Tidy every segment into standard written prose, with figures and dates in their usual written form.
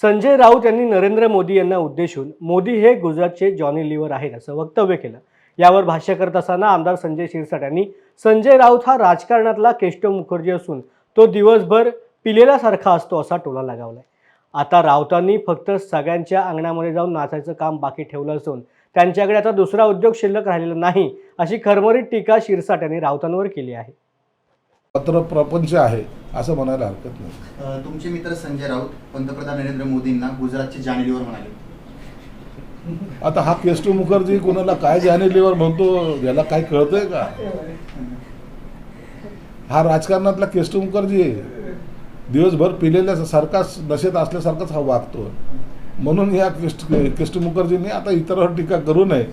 संजय राऊत यांनी नरेंद्र मोदी यांना उद्देशून मोदी हे गुजरातचे जॉनी लिव्हर आहेत असं वक्तव्य केलं। यावर भाष्य करत असताना आमदार संजय शिरसाट यांनी संजय राऊत हा राजकारणातला केशव मुखर्जी असून तो दिवसभर पिलेल्यासारखा असतो असा टोला लगावलाय। आता राऊतांनी फक्त सगळ्यांच्या अंगणामध्ये जाऊन नाचायचं काम बाकी ठेवलं असून त्यांच्याकडे आता दुसरा उद्योग शिल्लक राहिलेला नाही अशी खरमरीत टीका शिरसाट यांनी राऊतांवर केली आहे। पत्र प्रपंच आहे असं म्हणायला हरकत नाही। तुमचे मित्र संजय राऊत पंतप्रधान नरेंद्र मोदींना गुजरातचे जॉनी लिव्हर म्हणाले। आता हा केशव मुखर्जी कोणाला काय जॉनी लिव्हर म्हणतो याला काय कळतंय का? हा राजकारणातला केशव मुखर्जी आहे, दिवसभर पिलेल्या सारखाच नशेत असल्यासारखाच हा वागतो। म्हणून या केशव मुखर्जींनी आता इतरांवर टीका करू नये।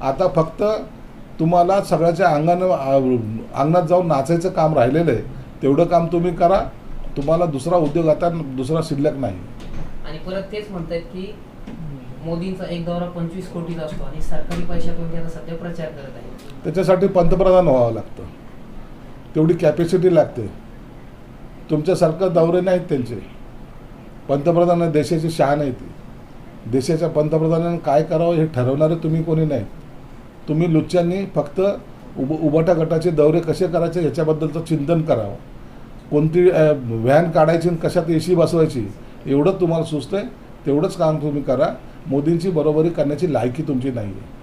आता फक्त तुम्हाला सगळ्याच्या अंगणात जाऊन नाचायचं काम राहिलेलं आहे, तेवढं काम तुम्ही करा। तुम्हाला दुसरा उद्योग आता दुसरा शिल्लक नाही। आणि परत तेच म्हणतात की मोदींचा एक दौरा 25 कोटीचा असतो आणि सरकारी पैशातून ते आता सध्या प्रचार करत आहे। त्याच्यासाठी पंतप्रधान व्हावं लागतं, तेवढी कॅपॅसिटी लागते। तुमच्यासारखं दौरे नाहीत त्यांचे। पंतप्रधान देशाची शान आहे ती। देशाच्या पंतप्रधानांनी काय करावं हे ठरवणारे तुम्ही कोणी नाही। तुम्ही लुच्च्यांनी फक्त उबाटा गटाचे दौरे कसे करायचे ह्याच्याबद्दलचं चिंतन करावं। कोणती व्हॅन काढायची आणि कशात एसी बसवायची एवढं तुम्हाला सुचतंय, तेवढंच काम तुम्ही करा। मोदींची बरोबरी करण्याची लायकी तुमची नाही आहे।